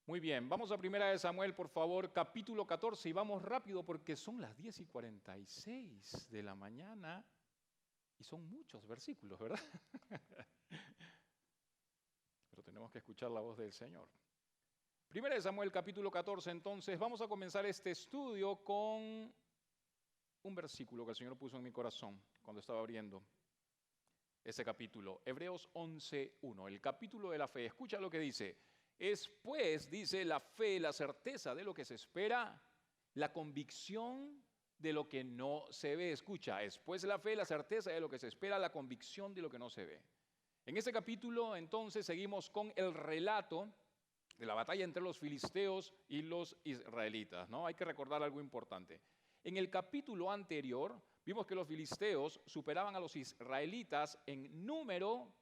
Muy bien, vamos a Primera de Samuel, por favor, capítulo 14, y vamos rápido porque son las 10:46 de la mañana y son muchos versículos, ¿verdad? Pero tenemos que escuchar la voz del Señor. Primera de Samuel, capítulo 14, entonces, vamos a comenzar este estudio con un versículo que el Señor puso en mi corazón cuando estaba abriendo ese capítulo. Hebreos 11:1, el capítulo de la fe. Escucha lo que dice. Es pues, dice, la fe, la certeza de lo que se espera, la convicción de lo que no se ve. Escucha, es pues la fe, la certeza de lo que se espera, la convicción de lo que no se ve. En este capítulo, entonces, seguimos con el relato de la batalla entre los filisteos y los israelitas, ¿no? Hay que recordar algo importante. En el capítulo anterior, vimos que los filisteos superaban a los israelitas en número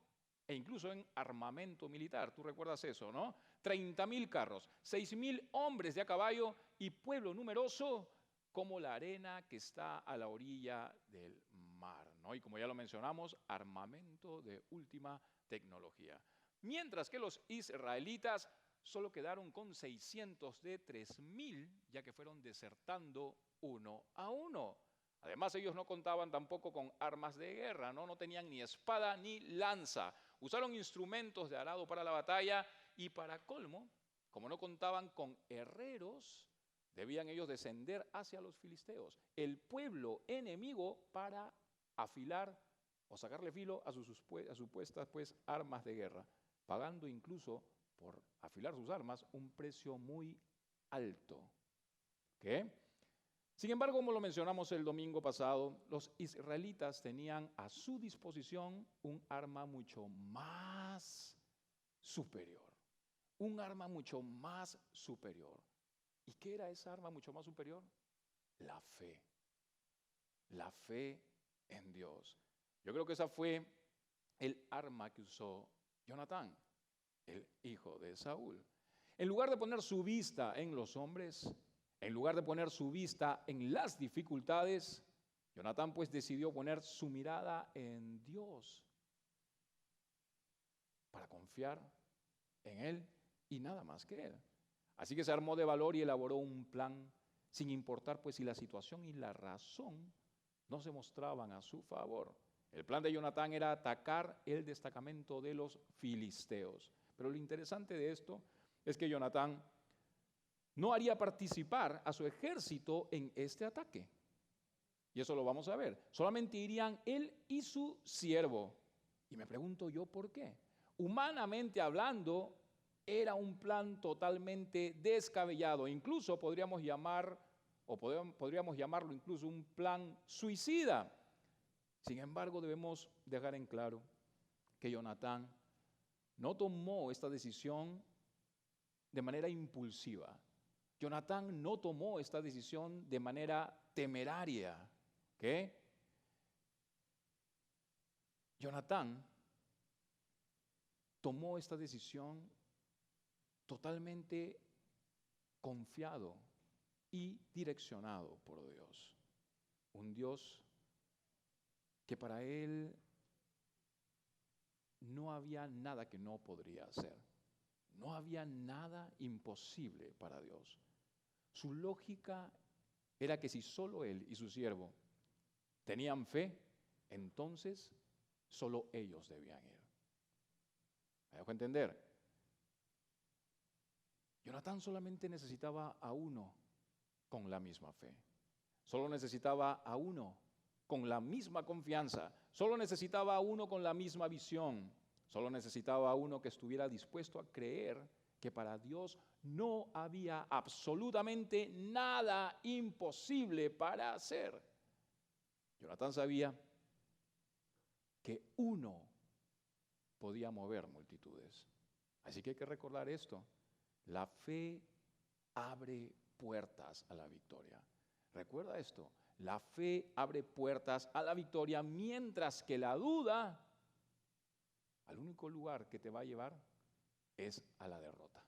e incluso en armamento militar. Tú recuerdas eso, ¿no? 30.000 carros, 6.000 hombres de a caballo y pueblo numeroso como la arena que está a la orilla del mar, ¿no? Y como ya lo mencionamos, armamento de última tecnología. Mientras que los israelitas solo quedaron con 600 de 3.000, ya que fueron desertando uno a uno. Además, ellos no contaban tampoco con armas de guerra, no tenían ni espada ni lanza. Usaron instrumentos de arado para la batalla y para colmo, como no contaban con herreros, debían ellos descender hacia los filisteos, el pueblo enemigo, para afilar o sacarle filo a sus supuestas armas de guerra, pagando incluso por afilar sus armas un precio muy alto. ¿Qué? Sin embargo, como lo mencionamos el domingo pasado, los israelitas tenían a su disposición un arma mucho más superior. Un arma mucho más superior. ¿Y qué era esa arma mucho más superior? La fe. La fe en Dios. Yo creo que esa fue el arma que usó Jonatán, el hijo de Saúl. En lugar de poner su vista en los hombres, en lugar de poner su vista en las dificultades, Jonatán pues decidió poner su mirada en Dios para confiar en Él y nada más que Él. Así que se armó de valor y elaboró un plan sin importar pues si la situación y la razón no se mostraban a su favor. El plan de Jonatán era atacar el destacamento de los filisteos. Pero lo interesante de esto es que Jonatán no haría participar a su ejército en este ataque. Y eso lo vamos a ver. Solamente irían él y su siervo. Y me pregunto yo por qué. Humanamente hablando, era un plan totalmente descabellado. Incluso podríamos llamarlo incluso un plan suicida. Sin embargo, debemos dejar en claro que Jonatán no tomó esta decisión de manera impulsiva. Jonatán no tomó esta decisión de manera temeraria. ¿Qué? Jonatán tomó esta decisión totalmente confiado y direccionado por Dios. Un Dios que para él no había nada que no podría hacer. No había nada imposible para Dios. Su lógica era que si solo él y su siervo tenían fe, entonces solo ellos debían ir. ¿Me dejo entender? Jonatán solamente necesitaba a uno con la misma fe. Solo necesitaba a uno con la misma confianza. Solo necesitaba a uno con la misma visión. Solo necesitaba a uno que estuviera dispuesto a creer que para Dios no había absolutamente nada imposible para hacer. Jonatán sabía que uno podía mover multitudes. Así que hay que recordar esto. La fe abre puertas a la victoria. Recuerda esto. La fe abre puertas a la victoria, mientras que la duda, al único lugar que te va a llevar es a la derrota.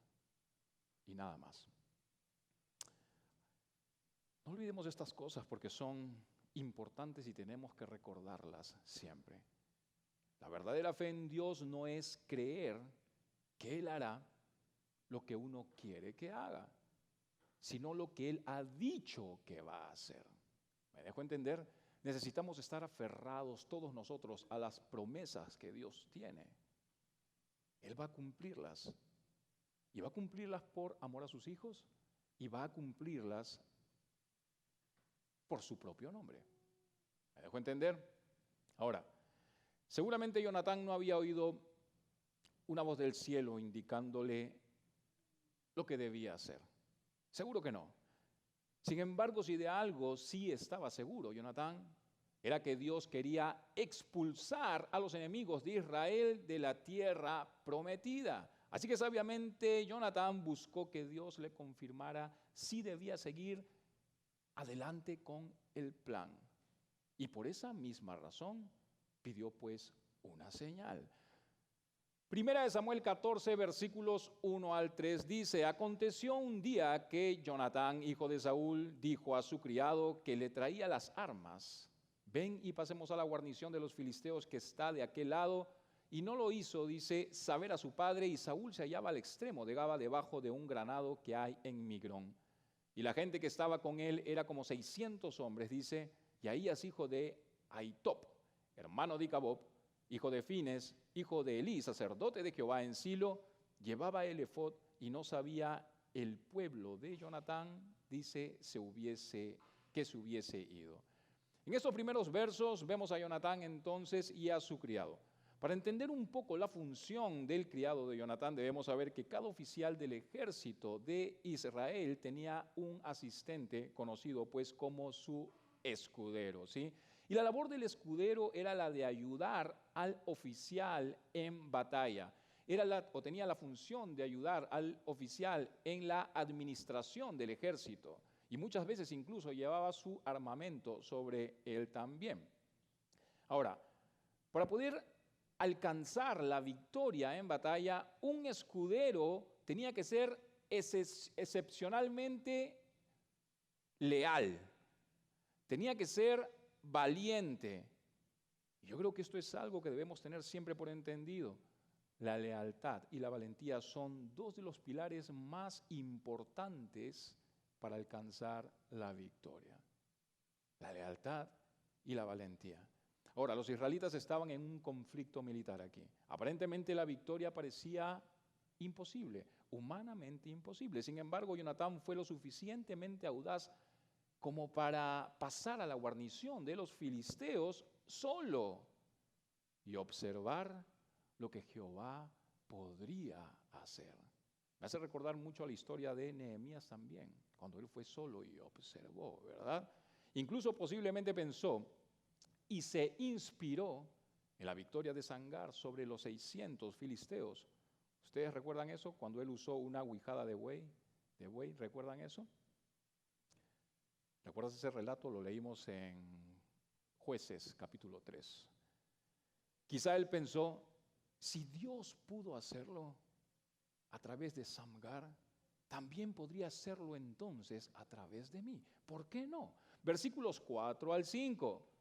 Y nada más. No olvidemos estas cosas porque son importantes y tenemos que recordarlas siempre. La verdadera fe en Dios no es creer que Él hará, lo que uno quiere que haga, sino lo que Él ha dicho que va a hacer. ¿Me dejo entender? Necesitamos estar aferrados todos nosotros a las promesas que Dios tiene. Él va a cumplirlas. Y va a cumplirlas por amor a sus hijos y va a cumplirlas por su propio nombre. ¿Me dejo entender? Ahora, seguramente Jonatán no había oído una voz del cielo indicándole lo que debía hacer. Seguro que no. Sin embargo, si de algo sí estaba seguro Jonatán, era que Dios quería expulsar a los enemigos de Israel de la tierra prometida. Así que sabiamente Jonatán buscó que Dios le confirmara si debía seguir adelante con el plan. Y por esa misma razón pidió pues una señal. Primera de Samuel 14, versículos 1 al 3 dice: aconteció un día que Jonatán, hijo de Saúl, dijo a su criado que le traía las armas: ven y pasemos a la guarnición de los filisteos que está de aquel lado. Y no lo hizo, dice, saber a su padre, y Saúl se hallaba al extremo de Gaba, debajo de un granado que hay en Migrón. Y la gente que estaba con él era como 600 hombres, dice, y Ahías, hijo de Ahitop, hermano de Icabob, hijo de Fines, hijo de Elí, sacerdote de Jehová en Silo, llevaba el efod, y no sabía el pueblo de Jonatán, dice, que se hubiese ido. En estos primeros versos vemos a Jonatán entonces y a su criado. Para entender un poco la función del criado de Jonatán, debemos saber que cada oficial del ejército de Israel tenía un asistente conocido pues como su escudero, ¿sí? Y la labor del escudero era la de ayudar al oficial en batalla. Tenía la función de ayudar al oficial en la administración del ejército. Y muchas veces incluso llevaba su armamento sobre él también. Ahora, para poder alcanzar la victoria en batalla, un escudero tenía que ser excepcionalmente leal, tenía que ser valiente. Yo creo que esto es algo que debemos tener siempre por entendido. La lealtad y la valentía son dos de los pilares más importantes para alcanzar la victoria. La lealtad y la valentía. Ahora, los israelitas estaban en un conflicto militar aquí. Aparentemente la victoria parecía imposible, humanamente imposible. Sin embargo, Jonatán fue lo suficientemente audaz como para pasar a la guarnición de los filisteos solo y observar lo que Jehová podría hacer. Me hace recordar mucho a la historia de Nehemías también, cuando él fue solo y observó, ¿verdad? Incluso posiblemente pensó y se inspiró en la victoria de Sangar sobre los 600 filisteos. ¿Ustedes recuerdan eso? Cuando él usó una aguijada de buey, ¿recuerdan eso? ¿Recuerdas ese relato? Lo leímos en Jueces capítulo 3. Quizá él pensó, si Dios pudo hacerlo a través de Samgar, también podría hacerlo entonces a través de mí. ¿Por qué no? Versículos 4 al 5.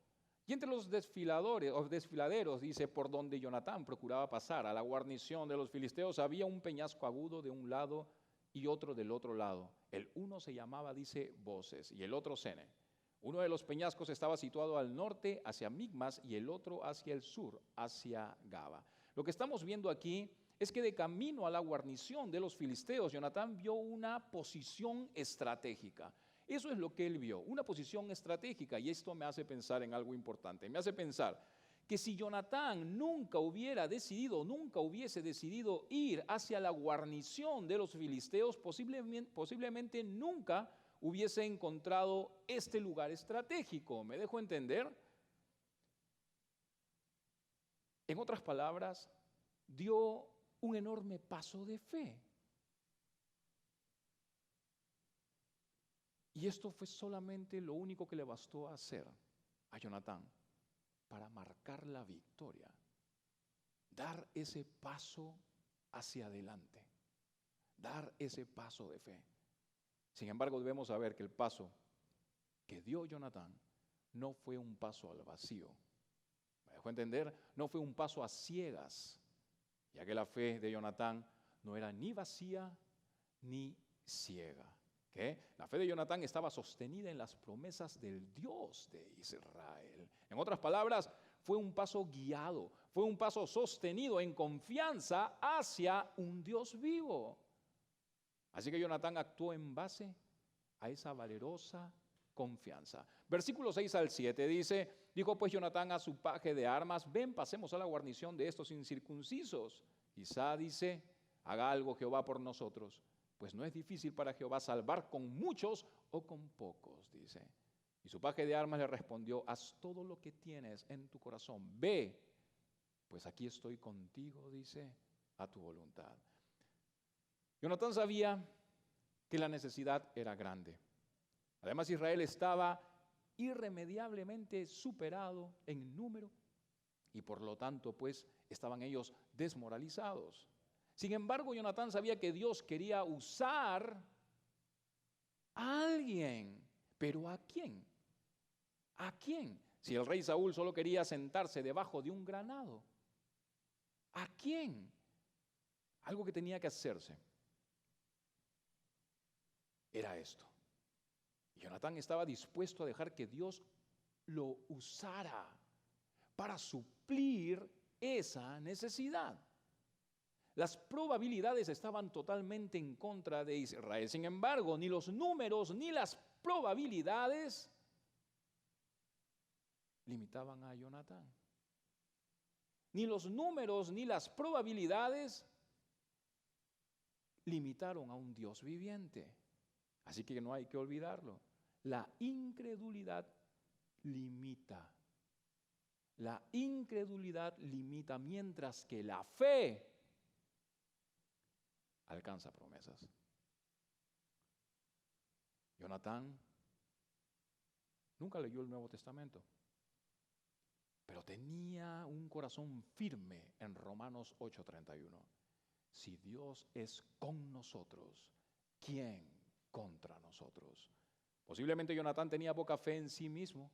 Y entre los desfiladeros, dice, por donde Jonatán procuraba pasar a la guarnición de los filisteos, había un peñasco agudo de un lado y otro del otro lado. El uno se llamaba, dice, Boses, y el otro Sene. Uno de los peñascos estaba situado al norte, hacia Migmas, y el otro hacia el sur, hacia Gaba. Lo que estamos viendo aquí es que de camino a la guarnición de los filisteos, Jonatán vio una posición estratégica. Eso es lo que él vio, una posición estratégica, y esto me hace pensar en algo importante. Me hace pensar que si Jonatán nunca hubiese decidido ir hacia la guarnición de los filisteos, posiblemente nunca hubiese encontrado este lugar estratégico. ¿Me dejo entender? En otras palabras, dio un enorme paso de fe. Y esto fue solamente lo único que le bastó hacer a Jonatán para marcar la victoria, dar ese paso hacia adelante, dar ese paso de fe. Sin embargo, debemos saber que el paso que dio Jonatán no fue un paso al vacío. ¿Me dejó entender? No fue un paso a ciegas, ya que la fe de Jonatán no era ni vacía ni ciega. ¿Qué? La fe de Jonatán estaba sostenida en las promesas del Dios de Israel. En otras palabras, fue un paso guiado, fue un paso sostenido en confianza hacia un Dios vivo. Así que Jonatán actuó en base a esa valerosa confianza. Versículos 6 al 7 dice, dijo pues Jonatán a su paje de armas, ven, pasemos a la guarnición de estos incircuncisos. Quizá, dice, haga algo Jehová por nosotros, pues no es difícil para Jehová salvar con muchos o con pocos, dice. Y su paje de armas le respondió, haz todo lo que tienes en tu corazón, ve, pues aquí estoy contigo, dice, a tu voluntad. Jonatán sabía que la necesidad era grande. Además, Israel estaba irremediablemente superado en número y por lo tanto, pues, estaban ellos desmoralizados. Sin embargo, Jonatán sabía que Dios quería usar a alguien. ¿Pero a quién? ¿A quién? Si el rey Saúl solo quería sentarse debajo de un granado. ¿A quién? Algo que tenía que hacerse era esto. Y Jonatán estaba dispuesto a dejar que Dios lo usara para suplir esa necesidad. Las probabilidades estaban totalmente en contra de Israel. Sin embargo, ni los números ni las probabilidades limitaban a Jonatán. Ni los números ni las probabilidades limitaron a un Dios viviente. Así que no hay que olvidarlo. La incredulidad limita. La incredulidad limita, mientras que la fe alcanza promesas. Jonatán nunca leyó el Nuevo Testamento, pero tenía un corazón firme en Romanos 8:31. Si Dios es con nosotros, ¿quién contra nosotros? Posiblemente Jonatán tenía poca fe en sí mismo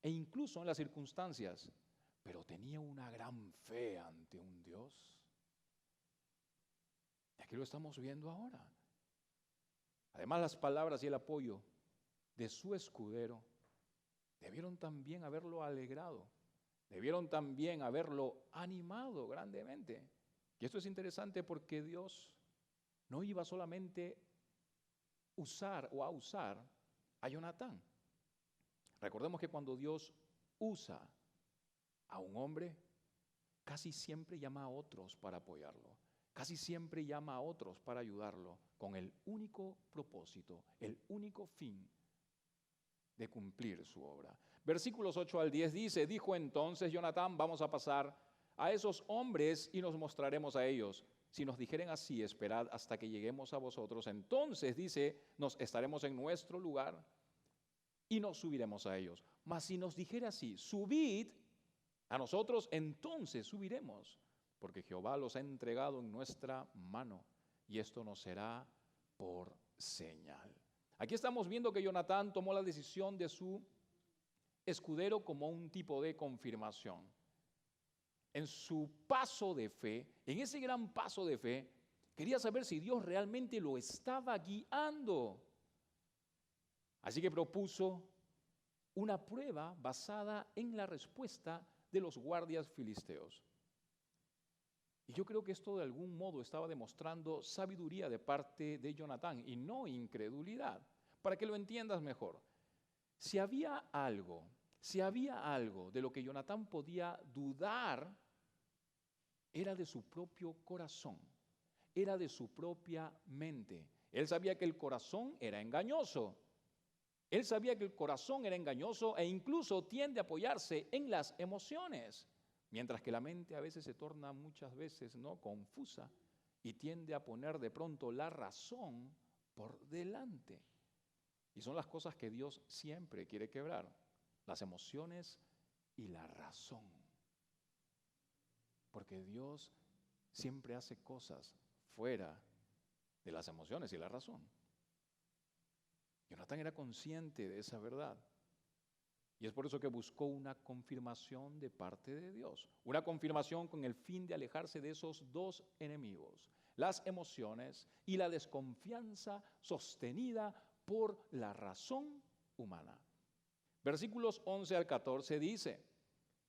e incluso en las circunstancias, pero tenía una gran fe ante un Dios. Y aquí lo estamos viendo ahora. Además, las palabras y el apoyo de su escudero debieron también haberlo alegrado, debieron también haberlo animado grandemente. Y esto es interesante porque Dios no iba solamente a usar a Jonatán. Recordemos que cuando Dios usa a un hombre, casi siempre llama a otros para apoyarlo. Casi siempre llama a otros para ayudarlo con el único propósito, el único fin de cumplir su obra. Versículos 8 al 10 dice, dijo entonces Jonatán, vamos a pasar a esos hombres y nos mostraremos a ellos. Si nos dijeren así, esperad hasta que lleguemos a vosotros, entonces, dice, nos estaremos en nuestro lugar y nos subiremos a ellos. Mas si nos dijera así, subid a nosotros, entonces subiremos, porque Jehová los ha entregado en nuestra mano, y esto nos será por señal. Aquí estamos viendo que Jonatán tomó la decisión de su escudero como un tipo de confirmación. En su paso de fe, en ese gran paso de fe, quería saber si Dios realmente lo estaba guiando. Así que propuso una prueba basada en la respuesta de los guardias filisteos. Y yo creo que esto de algún modo estaba demostrando sabiduría de parte de Jonatán y no incredulidad. Para que lo entiendas mejor, si había algo de lo que Jonatán podía dudar, era de su propio corazón, era de su propia mente. Él sabía que el corazón era engañoso. Él sabía que el corazón era engañoso e incluso tiende a apoyarse en las emociones. Mientras que la mente a veces se torna muchas veces confusa y tiende a poner de pronto la razón por delante. Y son las cosas que Dios siempre quiere quebrar, las emociones y la razón. Porque Dios siempre hace cosas fuera de las emociones y la razón. Jonatán era consciente de esa verdad. Y es por eso que buscó una confirmación de parte de Dios. Una confirmación con el fin de alejarse de esos dos enemigos. las emociones y la desconfianza sostenida por la razón humana. Versículos 11 al 14 dice: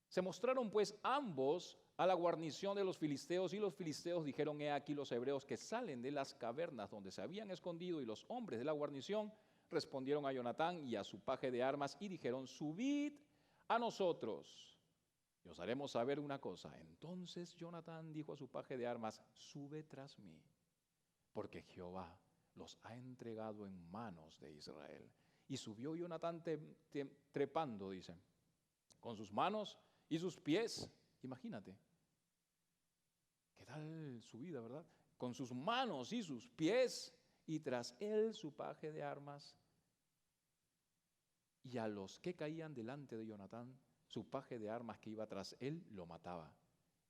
se mostraron pues ambos a la guarnición de los filisteos, y los filisteos dijeron: he aquí los hebreos que salen de las cavernas donde se habían escondido. Y los hombres de la guarnición respondieron a Jonatán y a su paje de armas y dijeron: subid a nosotros y os haremos saber una cosa. Entonces Jonatán dijo a su paje de armas: sube tras mí, porque Jehová los ha entregado en manos de Israel. Y subió Jonatán trepando, dice, con sus manos y sus pies. Imagínate, ¿qué tal subida, verdad? Con sus manos y sus pies, y tras él su paje de armas. Y a los que caían delante de Jonatán, su paje de armas que iba tras él lo mataba.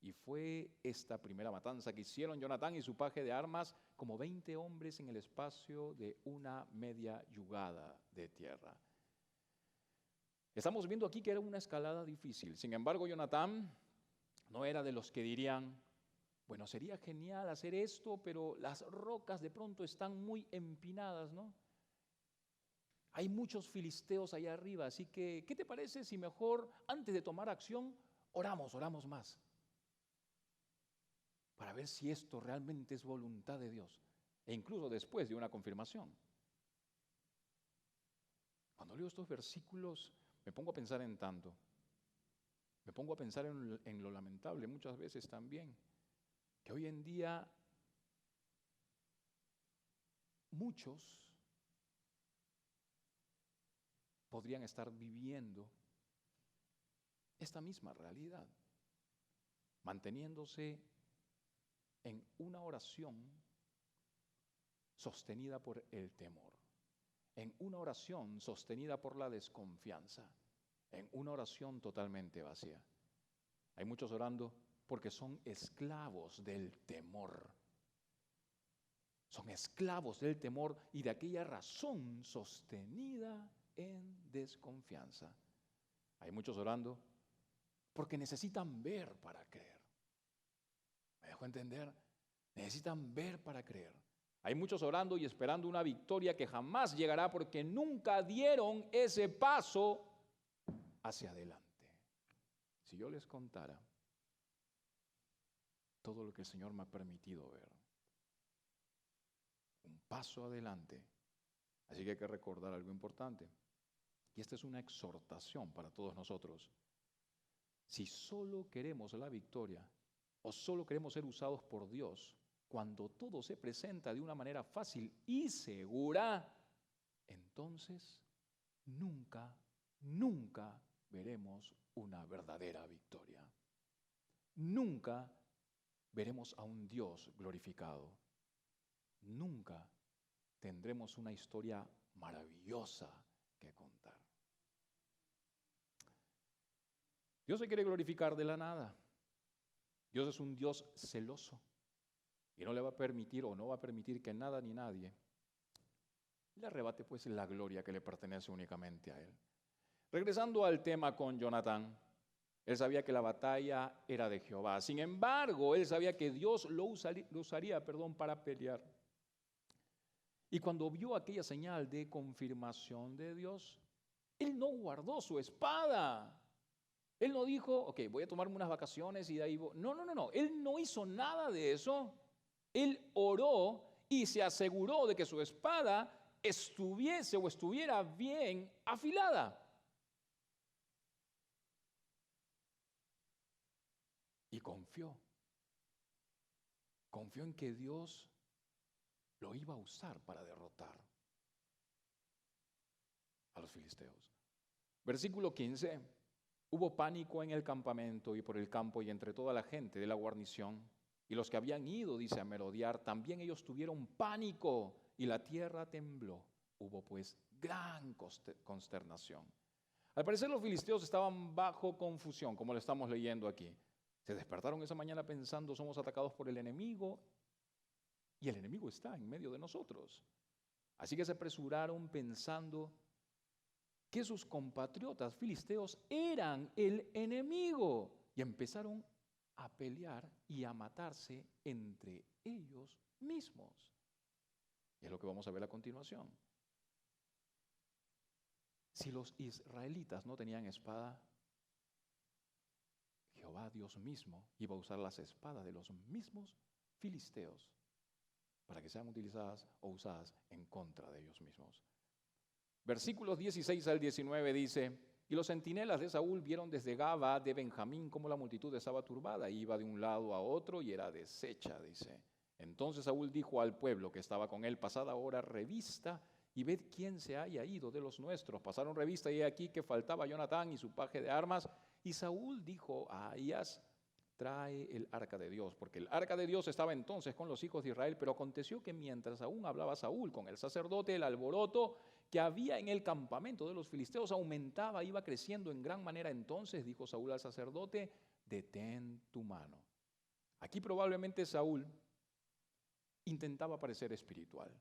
Y fue esta primera matanza que hicieron Jonatán y su paje de armas, como 20 hombres en el espacio de una media yugada de tierra. Estamos viendo aquí que era una escalada difícil. Sin embargo, Jonatán no era de los que dirían: bueno, sería genial hacer esto, pero las rocas de pronto están muy empinadas, ¿no? Hay muchos filisteos allá arriba, así que, ¿qué te parece si mejor, antes de tomar acción, oramos más? Para ver si esto realmente es voluntad de Dios, e incluso después de una confirmación. Cuando leo estos versículos, me pongo a pensar en tanto. Me pongo a pensar en lo lamentable muchas veces también, que hoy en día muchos podrían estar viviendo esta misma realidad, manteniéndose en una oración sostenida por el temor, en una oración sostenida por la desconfianza, en una oración totalmente vacía. Hay muchos orando porque son esclavos del temor. Son esclavos del temor y de aquella razón sostenida en desconfianza. Hay muchos orando porque necesitan ver para creer. ¿Me dejo entender? Necesitan ver para creer. Hay muchos orando y esperando una victoria que jamás llegará porque nunca dieron ese paso hacia adelante. Si yo les contara todo lo que el Señor me ha permitido ver, un paso adelante. Así que hay que recordar algo importante. Y esta es una exhortación para todos nosotros. Si solo queremos la victoria o solo queremos ser usados por Dios, cuando todo se presenta de una manera fácil y segura, entonces nunca veremos una verdadera victoria. Nunca veremos a un Dios glorificado. Nunca tendremos una historia maravillosa que contar. Dios se quiere glorificar de la nada. Dios es un Dios celoso y no le va a permitir o no va a permitir que nada ni nadie le arrebate pues la gloria que le pertenece únicamente a Él. Regresando al tema con Jonatán, él sabía que la batalla era de Jehová. Sin embargo, él sabía que Dios lo usaría para pelear. Y cuando vio aquella señal de confirmación de Dios, él no guardó su espada. Él no dijo: ok, voy a tomarme unas vacaciones y de ahí voy. No. Él no hizo nada de eso. Él oró y se aseguró de que su espada estuviera bien afilada. Y confió en que Dios lo iba a usar para derrotar a los filisteos. Versículo 15. Hubo pánico en el campamento y por el campo y entre toda la gente de la guarnición. Y los que habían ido, dice, a merodear, también ellos tuvieron pánico y la tierra tembló. Hubo pues gran consternación. Al parecer los filisteos estaban bajo confusión, como lo estamos leyendo aquí. Se despertaron esa mañana pensando: somos atacados por el enemigo y el enemigo está en medio de nosotros. Así que se apresuraron pensando que sus compatriotas filisteos eran el enemigo y empezaron a pelear y a matarse entre ellos mismos. Y es lo que vamos a ver a continuación. Si los israelitas no tenían espada, Jehová Dios mismo iba a usar las espadas de los mismos filisteos para que sean utilizadas o usadas en contra de ellos mismos. Versículos 16 al 19 dice: y los centinelas de Saúl vieron desde Gaba de Benjamín cómo la multitud estaba turbada, iba de un lado a otro y era deshecha, dice. Entonces Saúl dijo al pueblo que estaba con él: pasad ahora revista y ved quién se haya ido de los nuestros. Pasaron revista y he aquí que faltaba Jonatán y su paje de armas. Y Saúl dijo a Ahías: trae el arca de Dios, porque el arca de Dios estaba entonces con los hijos de Israel. Pero aconteció que mientras aún hablaba Saúl con el sacerdote, el alboroto que había en el campamento de los filisteos aumentaba, iba creciendo en gran manera. Entonces dijo Saúl al sacerdote: detén tu mano. Aquí probablemente Saúl intentaba parecer espiritual.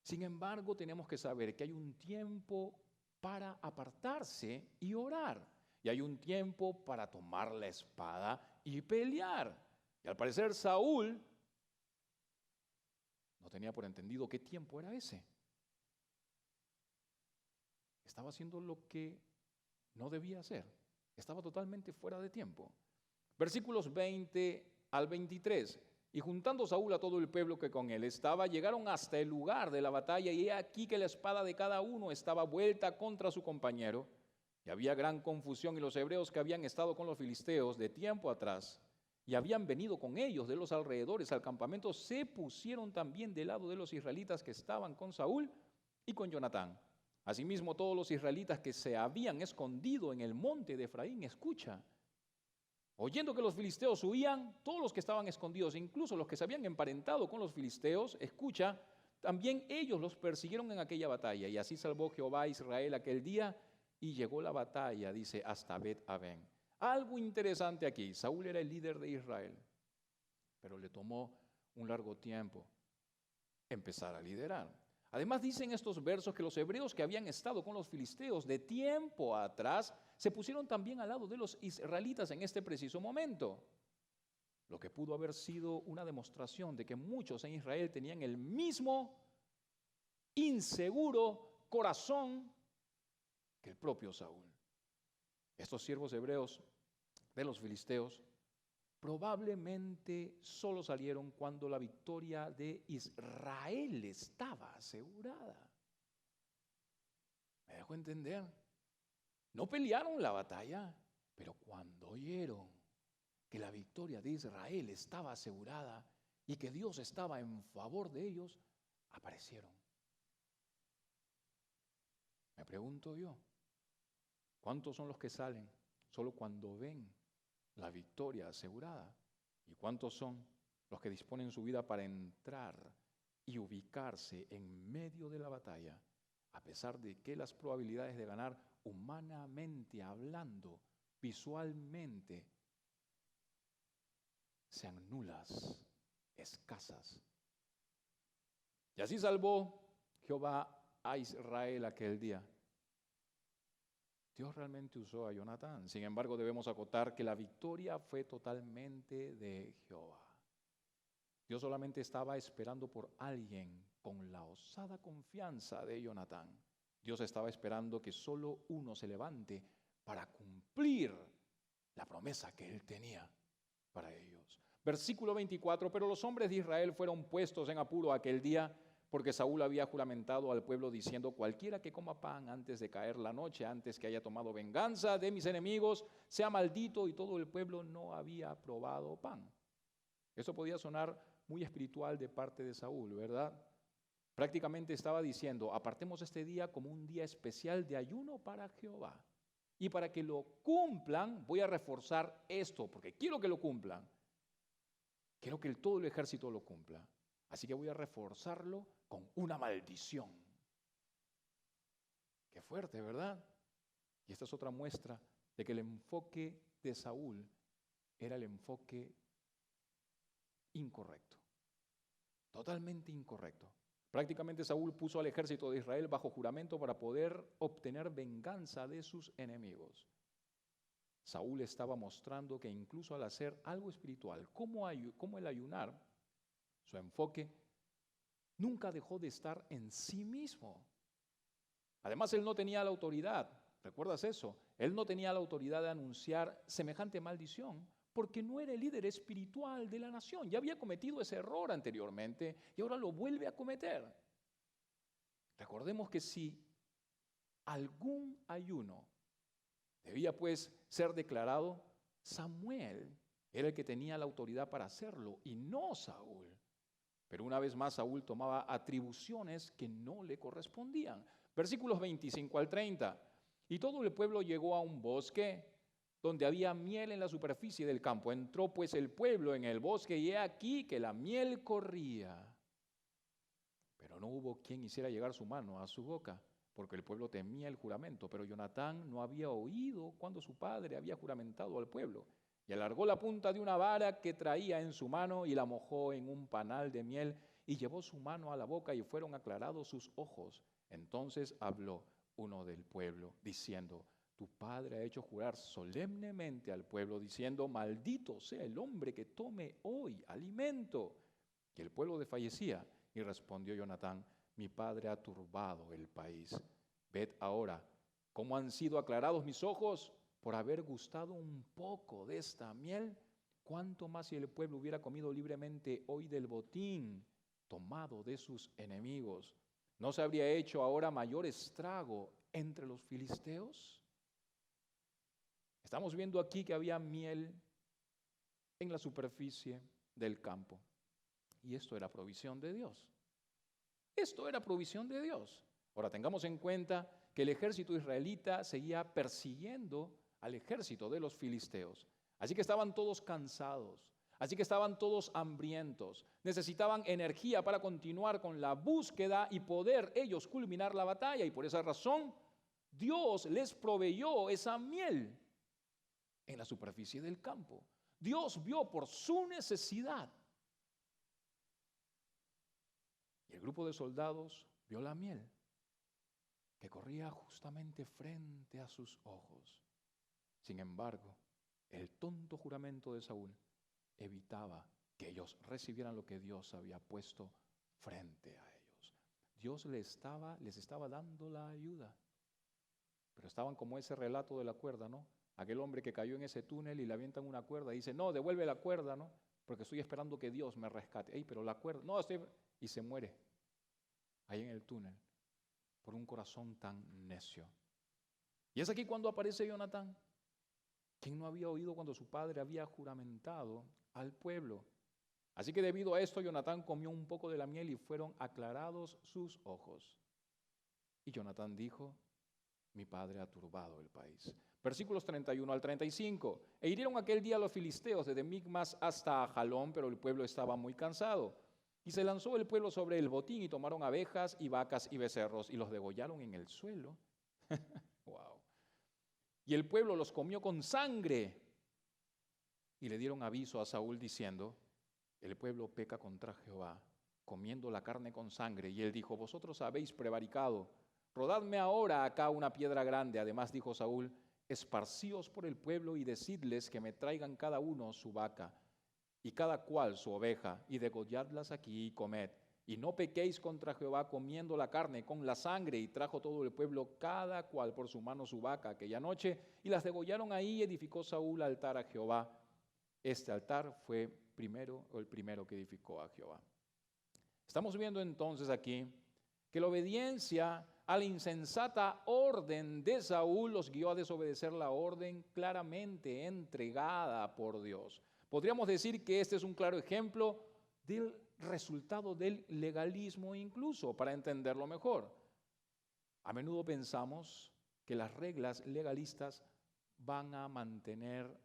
Sin embargo, tenemos que saber que hay un tiempo para apartarse y orar. Y hay un tiempo para tomar la espada y pelear. Y al parecer Saúl no tenía por entendido qué tiempo era ese. Estaba haciendo lo que no debía hacer. Estaba totalmente fuera de tiempo. Versículos 20 al 23. Y juntando Saúl a todo el pueblo que con él estaba, llegaron hasta el lugar de la batalla, y he aquí que la espada de cada uno estaba vuelta contra su compañero. Y había gran confusión, y los hebreos que habían estado con los filisteos de tiempo atrás y habían venido con ellos de los alrededores al campamento, se pusieron también del lado de los israelitas que estaban con Saúl y con Jonatán. Asimismo, todos los israelitas que se habían escondido en el monte de Efraín, escucha, oyendo que los filisteos huían, todos los que estaban escondidos, incluso los que se habían emparentado con los filisteos, escucha, también ellos los persiguieron en aquella batalla. Y así salvó Jehová a Israel aquel día, y llegó la batalla, dice, hasta Bet-Aven. Algo interesante aquí: Saúl era el líder de Israel, pero le tomó un largo tiempo empezar a liderar. Además, dicen estos versos que los hebreos que habían estado con los filisteos de tiempo atrás se pusieron también al lado de los israelitas en este preciso momento, lo que pudo haber sido una demostración de que muchos en Israel tenían el mismo inseguro corazón que el propio Saúl. Estos siervos hebreos de los filisteos probablemente solo salieron cuando la victoria de Israel estaba asegurada. ¿Me dejo entender? No pelearon la batalla, pero cuando oyeron que la victoria de Israel estaba asegurada y que Dios estaba en favor de ellos, aparecieron. Me pregunto yo, ¿cuántos son los que salen solo cuando ven la victoria asegurada? ¿Y cuántos son los que disponen su vida para entrar y ubicarse en medio de la batalla, a pesar de que las probabilidades de ganar, humanamente hablando, visualmente, sean nulas, escasas? Y así salvó Jehová a Israel aquel día. Dios realmente usó a Jonatán. Sin embargo, debemos acotar que la victoria fue totalmente de Jehová. Dios solamente estaba esperando por alguien con la osada confianza de Jonatán. Dios estaba esperando que solo uno se levante para cumplir la promesa que él tenía para ellos. Versículo 24, pero los hombres de Israel fueron puestos en apuro aquel día, porque Saúl había juramentado al pueblo diciendo: cualquiera que coma pan antes de caer la noche, antes que haya tomado venganza de mis enemigos, sea maldito. Y todo el pueblo no había probado pan. Esto podía sonar muy espiritual de parte de Saúl, ¿verdad? Prácticamente estaba diciendo: apartemos este día como un día especial de ayuno para Jehová. Y para que lo cumplan, voy a reforzar esto, porque quiero que lo cumplan. Quiero que todo el ejército lo cumpla. Así que voy a reforzarlo con una maldición. Qué fuerte, ¿verdad? Y esta es otra muestra de que el enfoque de Saúl era el enfoque incorrecto. Totalmente incorrecto. Prácticamente Saúl puso al ejército de Israel bajo juramento para poder obtener venganza de sus enemigos. Saúl estaba mostrando que incluso al hacer algo espiritual, como el ayunar, su enfoque nunca dejó de estar en sí mismo. Además, él no tenía la autoridad, ¿recuerdas eso? Él no tenía la autoridad de anunciar semejante maldición porque no era el líder espiritual de la nación. Ya había cometido ese error anteriormente y ahora lo vuelve a cometer. Recordemos que si algún ayuno debía pues ser declarado, Samuel era el que tenía la autoridad para hacerlo y no Saúl. Pero una vez más Saúl tomaba atribuciones que no le correspondían. Versículos 25 al 30. Y todo el pueblo llegó a un bosque donde había miel en la superficie del campo. Entró pues el pueblo en el bosque y he aquí que la miel corría. Pero no hubo quien hiciera llegar su mano a su boca, porque el pueblo temía el juramento. Pero Jonatán no había oído cuando su padre había juramentado al pueblo. Y alargó la punta de una vara que traía en su mano y la mojó en un panal de miel y llevó su mano a la boca y fueron aclarados sus ojos. Entonces habló uno del pueblo diciendo: tu padre ha hecho jurar solemnemente al pueblo diciendo: maldito sea el hombre que tome hoy alimento. Y el pueblo desfallecía. Y respondió Jonatán: mi padre ha turbado el país. Ved ahora cómo han sido aclarados mis ojos por haber gustado un poco de esta miel. Cuánto más si el pueblo hubiera comido libremente hoy del botín tomado de sus enemigos. ¿No se habría hecho ahora mayor estrago entre los filisteos? Estamos viendo aquí que había miel en la superficie del campo. Y esto era provisión de Dios. Esto era provisión de Dios. Ahora tengamos en cuenta que el ejército israelita seguía persiguiendo al ejército de los filisteos. Así que estaban todos cansados. Así que estaban todos hambrientos. Necesitaban energía para continuar con la búsqueda y poder ellos culminar la batalla. Y por esa razón, Dios les proveyó esa miel en la superficie del campo. Dios vio por su necesidad. Y el grupo de soldados vio la miel que corría justamente frente a sus ojos. Sin embargo, el tonto juramento de Saúl evitaba que ellos recibieran lo que Dios había puesto frente a ellos. Dios les estaba dando la ayuda, pero estaban como ese relato de la cuerda, ¿no? Aquel hombre que cayó en ese túnel y le avientan una cuerda y dice: no, devuelve la cuerda, ¿no? Porque estoy esperando que Dios me rescate. Ey, pero la cuerda, no, y se muere ahí en el túnel por un corazón tan necio. Y es aquí cuando aparece Jonatán, quien no había oído cuando su padre había juramentado al pueblo. Así que debido a esto, Jonatán comió un poco de la miel y fueron aclarados sus ojos. Y Jonatán dijo: mi padre ha turbado el país. Versículos 31 al 35. E hirieron aquel día los filisteos desde Micmas hasta Jalón, pero el pueblo estaba muy cansado. Y se lanzó el pueblo sobre el botín y tomaron abejas y vacas y becerros y los degollaron en el suelo. Wow. Y el pueblo los comió con sangre. Y le dieron aviso a Saúl diciendo: el pueblo peca contra Jehová, comiendo la carne con sangre. Y él dijo: vosotros habéis prevaricado. Rodadme ahora acá una piedra grande. Además dijo Saúl: esparcíos por el pueblo y decidles que me traigan cada uno su vaca y cada cual su oveja, y degolladlas aquí y comed. Y no pequéis contra Jehová comiendo la carne con la sangre. Y trajo todo el pueblo cada cual por su mano su vaca aquella noche, y las degollaron ahí, y edificó Saúl altar a Jehová. Este altar fue el primero que edificó a Jehová. Estamos viendo entonces aquí que la obediencia a la insensata orden de Saúl los guió a desobedecer la orden claramente entregada por Dios. Podríamos decir que este es un claro ejemplo del resultado del legalismo, incluso para entenderlo mejor. A menudo pensamos que las reglas legalistas van a mantener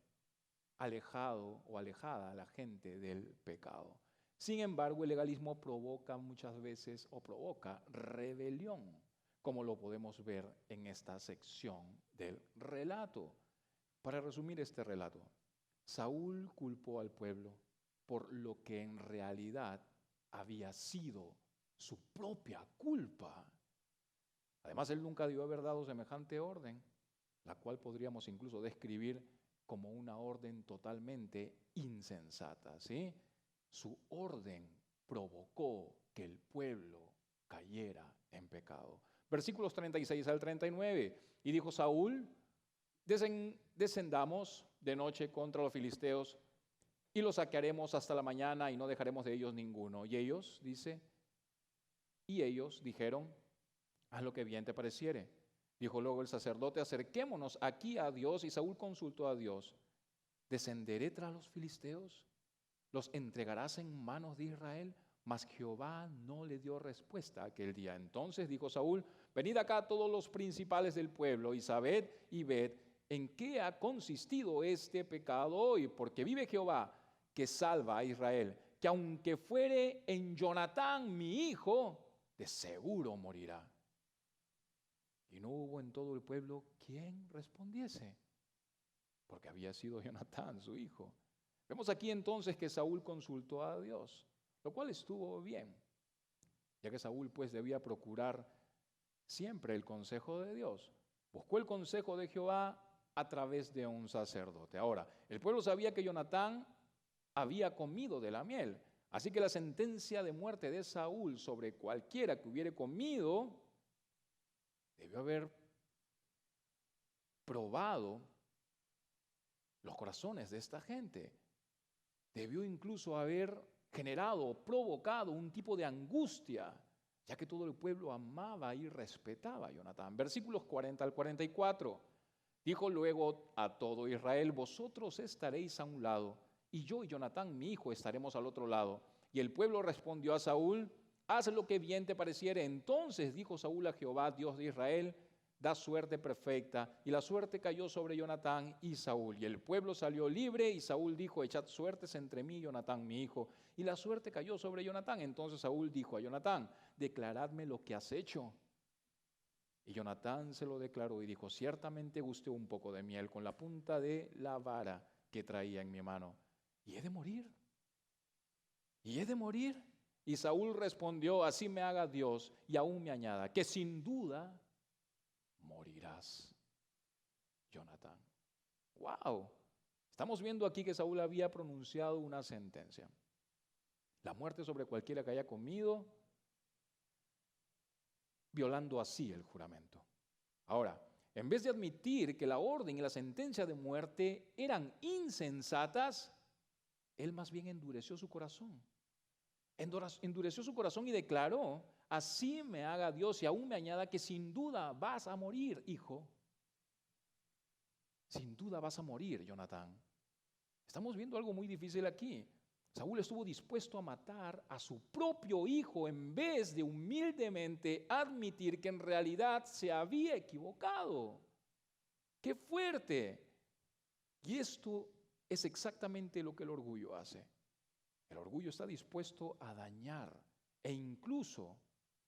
alejado o alejada a la gente del pecado. Sin embargo, el legalismo provoca muchas veces o provoca rebelión, como lo podemos ver en esta sección del relato. Para resumir este relato, Saúl culpó al pueblo por lo que en realidad había sido su propia culpa. Además, él nunca debió haber dado semejante orden, la cual podríamos incluso describir como una orden totalmente insensata, ¿sí? Su orden provocó que el pueblo cayera en pecado. Versículos 36 al 39. Y dijo Saúl: descendamos de noche contra los filisteos y los saquearemos hasta la mañana y no dejaremos de ellos ninguno. Y ellos dijeron: haz lo que bien te pareciere. Dijo luego el sacerdote: acerquémonos aquí a Dios. Y Saúl consultó a Dios: ¿descenderé tras los filisteos? ¿Los entregarás en manos de Israel? Mas Jehová no le dio respuesta aquel día. Entonces dijo Saúl: venid acá todos los principales del pueblo y sabed y ved en qué ha consistido este pecado hoy, porque vive Jehová que salva a Israel, que aunque fuere en Jonatán mi hijo, de seguro morirá. Y no hubo en todo el pueblo quien respondiese, porque había sido Jonatán su hijo. Vemos aquí entonces que Saúl consultó a Dios, lo cual estuvo bien, ya que Saúl pues debía procurar siempre el consejo de Dios. Buscó el consejo de Jehová a través de un sacerdote. Ahora, el pueblo sabía que Jonatán había comido de la miel, así que la sentencia de muerte de Saúl sobre cualquiera que hubiere comido debió haber probado los corazones de esta gente. Debió incluso haber generado, provocado un tipo de angustia, ya que todo el pueblo amaba y respetaba a Jonatán. Versículos 40 al 44. Dijo luego a todo Israel: vosotros estaréis a un lado, y yo y Jonatán mi hijo estaremos al otro lado. Y el pueblo respondió a Saúl: haz lo que bien te pareciere. Entonces dijo Saúl a Jehová, Dios de Israel: da suerte perfecta. Y la suerte cayó sobre Jonatán y Saúl. Y el pueblo salió libre, y Saúl dijo: echad suertes entre mí y Jonatán mi hijo. Y la suerte cayó sobre Jonatán. Entonces Saúl dijo a Jonatán: declaradme lo que has hecho. Y Jonatán se lo declaró y dijo: ciertamente gusté un poco de miel con la punta de la vara que traía en mi mano. ¿Y he de morir? ¿Y he de morir? Y Saúl respondió: así me haga Dios y aún me añada, que sin duda morirás, Jonatán. ¡Wow! Estamos viendo aquí que Saúl había pronunciado una sentencia: la muerte sobre cualquiera que haya comido, violando así el juramento. Ahora, en vez de admitir que la orden y la sentencia de muerte eran insensatas, él más bien endureció su corazón. Endureció su corazón y declaró: así me haga Dios y aún me añada, que sin duda vas a morir, hijo. Sin duda vas a morir, Jonatán. Estamos viendo algo muy difícil aquí. Saúl estuvo dispuesto a matar a su propio hijo en vez de humildemente admitir que en realidad se había equivocado. ¡Qué fuerte! Y esto es exactamente lo que el orgullo hace. El orgullo está dispuesto a dañar e incluso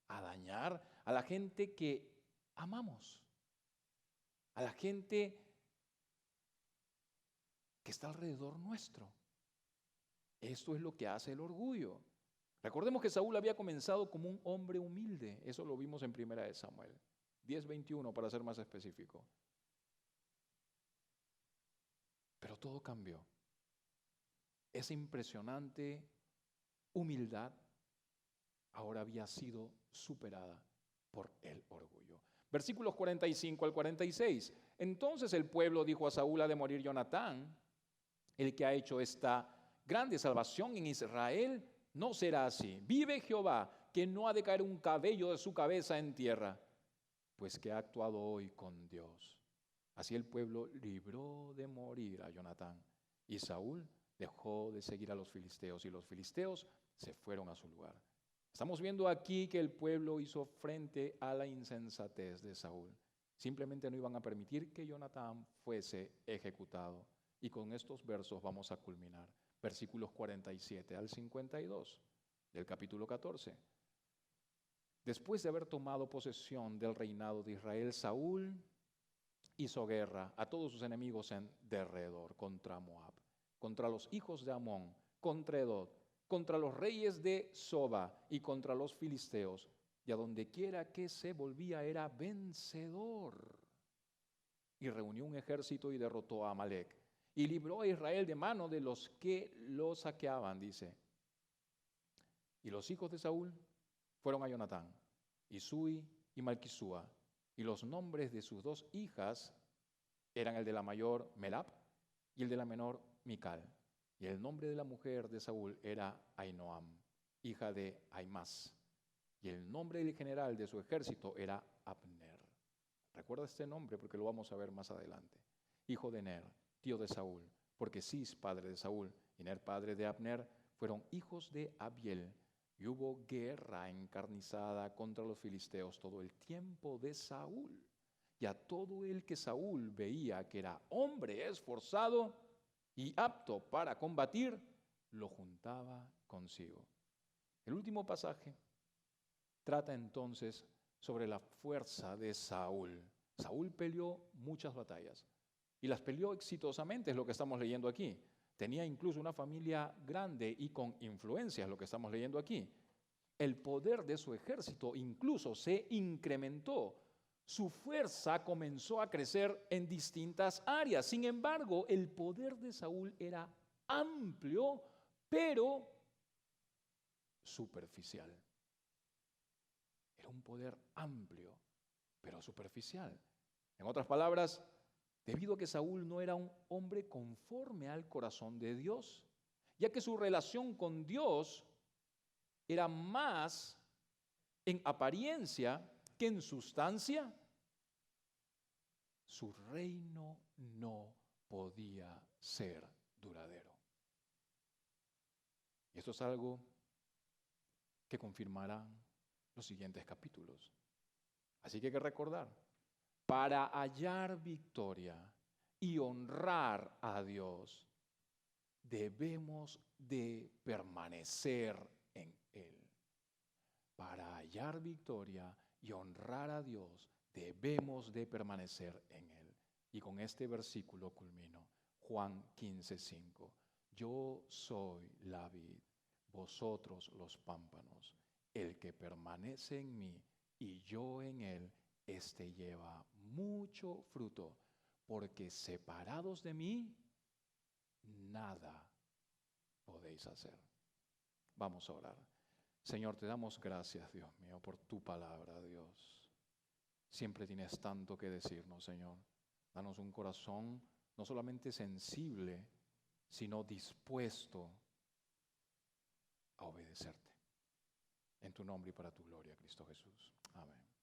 a dañar a la gente que amamos, a la gente que está alrededor nuestro. Esto es lo que hace el orgullo. Recordemos que Saúl había comenzado como un hombre humilde. Eso lo vimos en 1 Samuel 10:21, para ser más específico. Pero todo cambió. Esa impresionante humildad ahora había sido superada por el orgullo. Versículos 45 al 46. Entonces el pueblo dijo a Saúl: ha de morir Jonatán, el que ha hecho esta grande salvación en Israel. No será así. Vive Jehová, que no ha de caer un cabello de su cabeza en tierra, pues que ha actuado hoy con Dios. Así el pueblo libró de morir a Jonatán, y Saúl dejó de seguir a los filisteos, y los filisteos se fueron a su lugar. Estamos viendo aquí que el pueblo hizo frente a la insensatez de Saúl. Simplemente no iban a permitir que Jonatán fuese ejecutado. Y con estos versos vamos a culminar. Versículos 47 al 52 del capítulo 14. Después de haber tomado posesión del reinado de Israel, Saúl hizo guerra a todos sus enemigos en derredor, contra Moab, contra los hijos de Amón, contra Edom, contra los reyes de Soba y contra los filisteos, y a donde quiera que se volvía era vencedor. Y reunió un ejército y derrotó a Amalec. y libró a Israel de mano de los que lo saqueaban, dice. Y los hijos de Saúl fueron a Jonatán, Isui y Malquisúa, y los nombres de sus 2 hijas eran el de la mayor Melab y el de la menor Mical. Y el nombre de la mujer de Saúl era Ainoam, hija de Aimás. Y el nombre del general de su ejército era Abner. Recuerda este nombre porque lo vamos a ver más adelante. Hijo de Ner, tío de Saúl, porque Cis, padre de Saúl, y Ner, padre de Abner, fueron hijos de Abiel. Y hubo guerra encarnizada contra los filisteos todo el tiempo de Saúl. Y a todo el que Saúl veía que era hombre esforzado y apto para combatir, lo juntaba consigo. El último pasaje trata entonces sobre la fuerza de Saúl. Saúl peleó muchas batallas y las peleó exitosamente, es lo que estamos leyendo aquí. Tenía incluso una familia grande y con influencia, es lo que estamos leyendo aquí. El poder de su ejército incluso se incrementó. Su fuerza comenzó a crecer en distintas áreas. Sin embargo, el poder de Saúl era amplio, pero superficial. Era un poder amplio, pero superficial. En otras palabras, debido a que Saúl no era un hombre conforme al corazón de Dios, ya que su relación con Dios era más en apariencia que en sustancia, su reino no podía ser duradero. Y esto es algo que confirmarán los siguientes capítulos. Así que hay que recordar, para hallar victoria y honrar a Dios, debemos de permanecer en Él. Para hallar victoria y honrar a Dios, debemos de permanecer en Él. Y con este versículo culmino. Juan 15:5. Yo soy la vid, vosotros los pámpanos. El que permanece en mí y yo en él, éste lleva mucho fruto, porque separados de mí, nada podéis hacer. Vamos a orar. Señor, te damos gracias, Dios mío, por tu palabra, Dios. Siempre tienes tanto que decirnos, Señor. Danos un corazón no solamente sensible, sino dispuesto a obedecerte. En tu nombre y para tu gloria, Cristo Jesús. Amén.